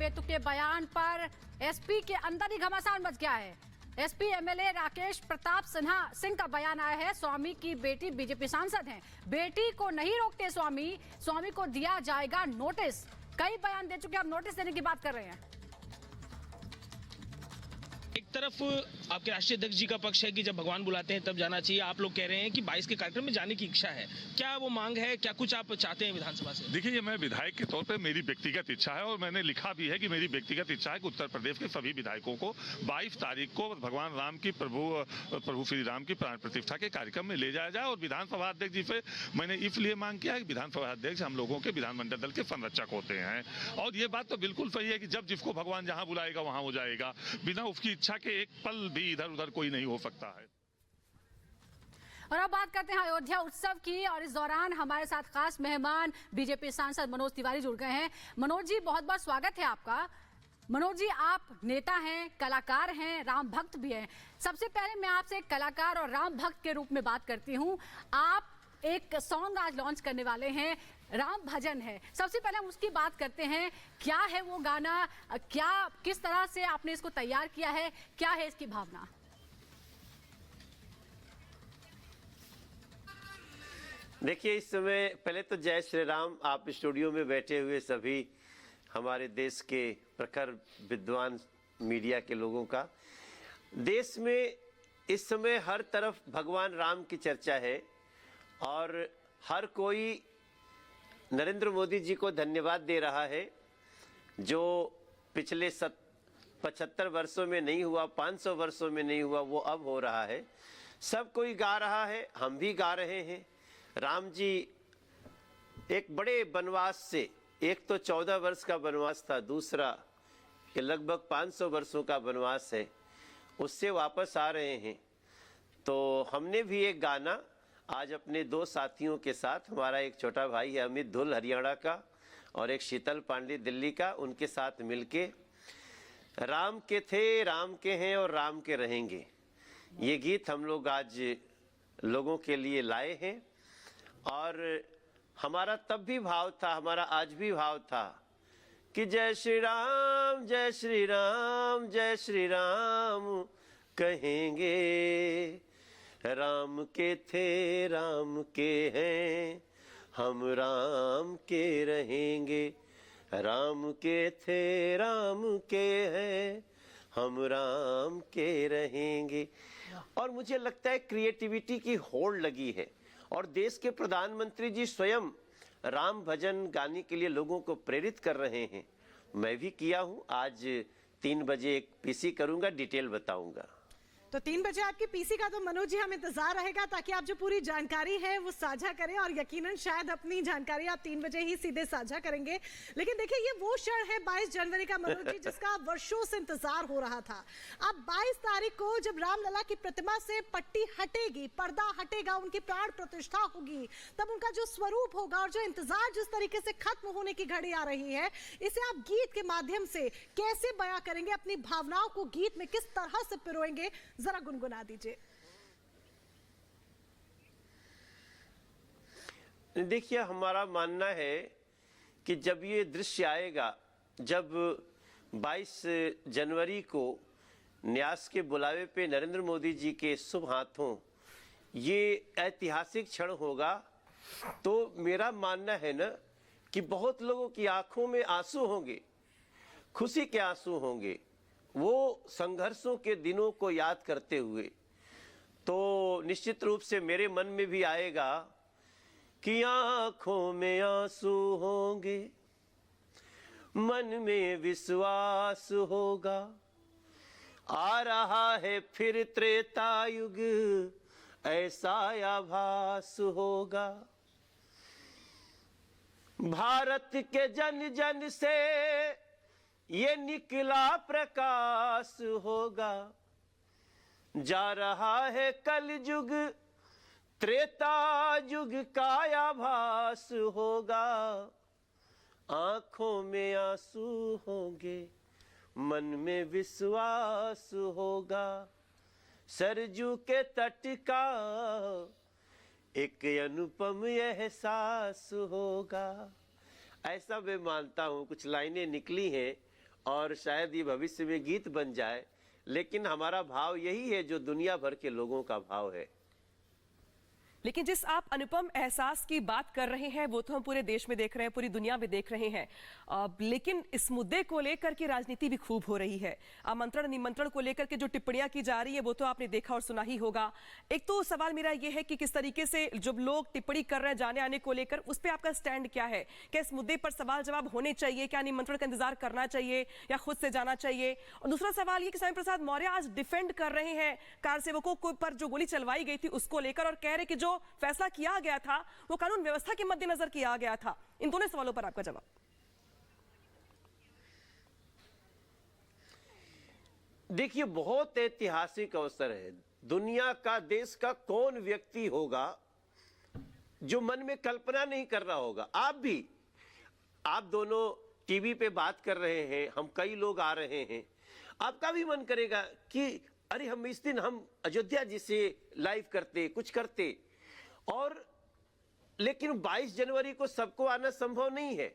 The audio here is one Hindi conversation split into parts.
बेतुके बयान पर एसपी के अंदर ही घमासान मच गया है। एसपी एमएलए राकेश प्रताप सिंह का बयान आया है। स्वामी की बेटी बीजेपी सांसद हैं, बेटी को नहीं रोकते स्वामी को दिया जाएगा नोटिस। कई बयान दे चुके, अब नोटिस देने की बात कर रहे हैं। एक तरफ आपके राष्ट्रीय अध्यक्ष जी का पक्ष है कि जब भगवान बुलाते हैं तब जाना चाहिए। आप लोग कह रहे हैं कि 22 के कार्यक्रम में जाने की इच्छा है, क्या वो मांग है, क्या कुछ आप चाहते हैं विधानसभा से? देखिए, ये मैं विधायक के तौर पे मेरी व्यक्तिगत इच्छा है और मैंने लिखा भी है कि मेरी व्यक्तिगत इच्छा है कि उत्तर प्रदेश के सभी विधायकों को 22 तारीख को भगवान राम की प्रभु श्री राम की प्राण प्रतिष्ठा के कार्यक्रम में ले जाया जाए। और विधानसभा अध्यक्ष जी से मैंने इसलिए मांग किया है कि विधानसभा अध्यक्ष हम लोगों के विधानमंडल दल के संरक्षक होते हैं और ये बात तो बिल्कुल सही है कि जब जिसको भगवान जहां बुलाएगा वहां हो जाएगा। बिना उसकी इच्छा के एक पल भी इधर उधर कोई नहीं हो सकता है। और अब बात करते हैं अयोध्या उत्सव की, और इस दौरान हमारे साथ खास मेहमान बीजेपी सांसद मनोज तिवारी जुड़ गए हैं। मनोज जी, बहुत बहुत स्वागत है आपका। मनोज जी, आप नेता हैं, कलाकार हैं, राम भक्त भी हैं। सबसे पहले मैं आपसे एक कलाकार और राम भक्त के रूप में बात करती हूँ। आप एक सॉन्ग आज लॉन्च करने वाले हैं, राम भजन है। सबसे पहले हम उसकी बात करते हैं, क्या है वो गाना, किस तरह से आपने इसको तैयार किया है, क्या है इसकी भावना? देखिए, इस समय पहले तो जय श्री राम। आप स्टूडियो में बैठे हुए सभी हमारे देश के प्रखर विद्वान मीडिया के लोगों का, देश में इस समय हर तरफ भगवान राम की चर्चा है और हर कोई नरेंद्र मोदी जी को धन्यवाद दे रहा है। जो पिछले 75 वर्षों में नहीं हुआ, 500 वर्षों में नहीं हुआ, वो अब हो रहा है। सब कोई गा रहा है, हम भी गा रहे हैं। राम जी एक बड़े वनवास से, एक तो 14 वर्ष का वनवास था, दूसरा ये लगभग 500 वर्षों का वनवास है, उससे वापस आ रहे हैं। तो हमने भी एक गाना आज अपने दो साथियों के साथ, हमारा एक छोटा भाई है अमित धुल हरियाणा का और एक शीतल पांडे दिल्ली का, उनके साथ मिलके राम के थे, राम के हैं और राम के रहेंगे, ये गीत हम लोग आज लोगों के लिए लाए हैं। और हमारा तब भी भाव था, हमारा आज भी भाव था कि जय श्री राम जय श्री राम जय श्री राम कहेंगे, राम के थे राम के हैं, हम राम के रहेंगे। राम के थे राम के हैं, हम राम के रहेंगे। और मुझे लगता है क्रिएटिविटी की होड़ लगी है और देश के प्रधानमंत्री जी स्वयं राम भजन गाने के लिए लोगों को प्रेरित कर रहे हैं। मैं भी किया हूं। आज 3 बजे एक पीसी करूंगा, डिटेल बताऊंगा। तो 3 बजे आपकी पीसी का तो मनोज जी हम इंतजार रहेगा, ताकि आप जो पूरी जानकारी है वो साझा करें और यकीनन शायद अपनी जानकारी आप 3 बजे ही सीधे साझा करेंगे। लेकिन देखिए, ये वो क्षण है 22 जनवरी का मनोज जी, जिसका वर्षों से इंतजार हो रहा था। अब 22 तारीख को जब रामलला की प्रतिमा से पट्टी हटेगी, पर्दा हटेगा, उनकी प्राण प्रतिष्ठा होगी, तब उनका जो स्वरूप होगा और जो इंतजार जिस तरीके से खत्म होने की घड़ी आ रही है, इसे आप गीत के माध्यम से कैसे बयां करेंगे? अपनी भावनाओं को गीत में किस तरह से पिरोएंगे, जरा गुनगुना दीजिए। देखिए, हमारा मानना है कि जब ये दृश्य आएगा, जब 22 जनवरी को न्यास के बुलावे पे नरेंद्र मोदी जी के शुभ हाथों ये ऐतिहासिक क्षण होगा, तो मेरा मानना है ना कि बहुत लोगों की आंखों में आंसू होंगे, खुशी के आंसू होंगे, वो संघर्षों के दिनों को याद करते हुए। तो निश्चित रूप से मेरे मन में भी आएगा कि आंखों में आंसू होंगे, मन में विश्वास होगा, आ रहा है फिर त्रेता युग, ऐसा आभास होगा। भारत के जन जन से ये निकला प्रकाश होगा, जा रहा है कल युग, त्रेता युग का आभास होगा। आंखों में आंसू होंगे, मन में विश्वास होगा, सरजू के तट का एक अनुपम एहसास होगा। ऐसा मैं मानता हूँ। कुछ लाइनें निकली हैं और शायद ये भविष्य में गीत बन जाए, लेकिन हमारा भाव यही है जो दुनिया भर के लोगों का भाव है। लेकिन जिस आप अनुपम एहसास की बात कर रहे हैं वो तो हम पूरे देश में देख रहे हैं, पूरी दुनिया में देख रहे हैं, लेकिन इस मुद्दे को लेकर के राजनीति भी खूब हो रही है। आमंत्रण निमंत्रण को लेकर के जो टिप्पणियां की जा रही है वो तो आपने देखा और सुना ही होगा। एक तो सवाल मेरा ये है कि किस तरीके से जब लोग टिप्पणी कर रहे हैं जाने आने को लेकर, उस पर आपका स्टैंड क्या है? क्या इस मुद्दे पर सवाल जवाब होने चाहिए? क्या निमंत्रण का इंतजार करना चाहिए या खुद से जाना चाहिए? और दूसरा सवाल ये कि स्वामी प्रसाद मौर्य आज डिफेंड कर रहे हैं कार सेवकों पर जो गोली चलवाई गई थी उसको लेकर, और कह रहे कि जो फैसला किया गया था वो कानून व्यवस्था के मद्देनजर किया गया था। इन दोनों सवालों पर आपका जवाब। देखिए, बहुत ऐतिहासिक अवसर है। दुनिया का, देश का कौन व्यक्ति होगा जो मन में कल्पना नहीं कर रहा होगा? आप दोनों टीवी पे बात कर रहे हैं, हम कई लोग आ रहे हैं, आपका भी मन करेगा कि अरे हम इस दिन हम अयोध्या जी से लाइव करते, कुछ करते। और लेकिन 22 जनवरी को सबको आना संभव नहीं है।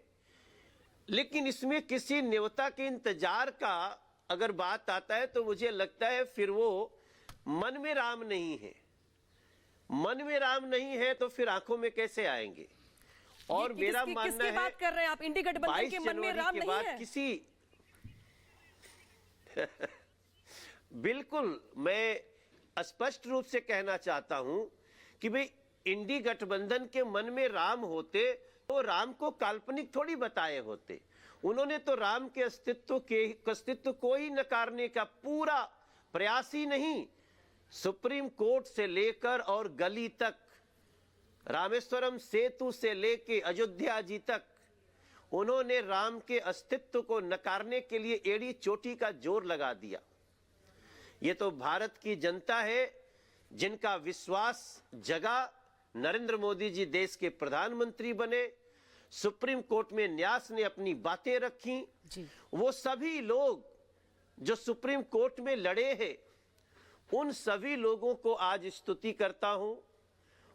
लेकिन इसमें किसी न्योता के इंतजार का अगर बात आता है तो मुझे लगता है फिर वो मन में राम नहीं है। मन में राम नहीं है तो फिर आंखों में कैसे आएंगे? और मेरा मानना है, बात कर रहे हैं आप? इंडी गठबंधन के मन में राम नहीं है? किसी बिल्कुल, मैं स्पष्ट रूप से कहना चाहता हूं कि भाई इंडी गठबंधन के मन में राम होते तो राम को काल्पनिक थोड़ी बताए होते। उन्होंने तो राम के अस्तित्व को ही नकारने का पूरा प्रयास ही नहीं, सुप्रीम कोर्ट से लेकर और गली तक, रामेश्वरम सेतु से लेके अयोध्या जी तक, उन्होंने राम के अस्तित्व को नकारने के लिए एड़ी चोटी का जोर लगा दिया। ये तो भारत की जनता है जिनका विश्वास जगा। नरेंद्र मोदी जी देश के प्रधानमंत्री बने, सुप्रीम कोर्ट में न्यास ने अपनी बातें रखी जी। वो सभी लोग जो सुप्रीम कोर्ट में लड़े हैं, उन सभी लोगों को आज स्तुति करता हूं।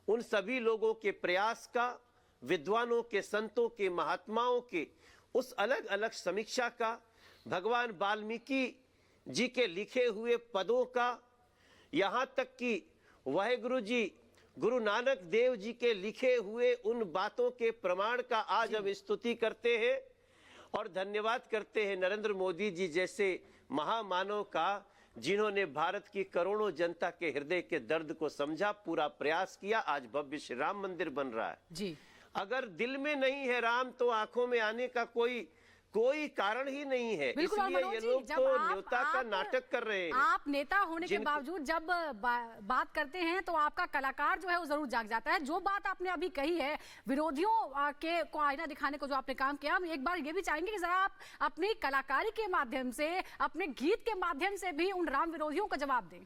उन सभी लोगों के प्रयास का, विद्वानों के, संतों के, महात्माओं के उस अलग अलग समीक्षा का, भगवान वाल्मीकि जी के लिखे हुए पदों का, यहां तक कि वाहेगुरु जी गुरु नानक देव जी के लिखे हुए उन बातों के प्रमाण का आज हम स्तुति करते हैं और धन्यवाद करते हैं नरेंद्र मोदी जी जैसे महामानव का, जिन्होंने भारत की करोड़ों जनता के हृदय के दर्द को समझा, पूरा प्रयास किया। आज भव्य श्री राम मंदिर बन रहा है जी। अगर दिल में नहीं है राम तो आंखों में आने का कोई कारण ही नहीं है। इसलिए ये लोग तो न्योता का नाटक कर रहे हैं। आप नेता होने के बावजूद जब बात करते हैं तो आपका कलाकार जो है वो जरूर जाग जाता है। जो बात आपने अभी कही है, विरोधियों के को आईना दिखाने को जो आपने काम किया, हम एक बार ये भी चाहेंगे कि जरा आप अपनी कलाकारी के माध्यम से, अपने गीत के माध्यम से भी उन राम विरोधियों का जवाब दें।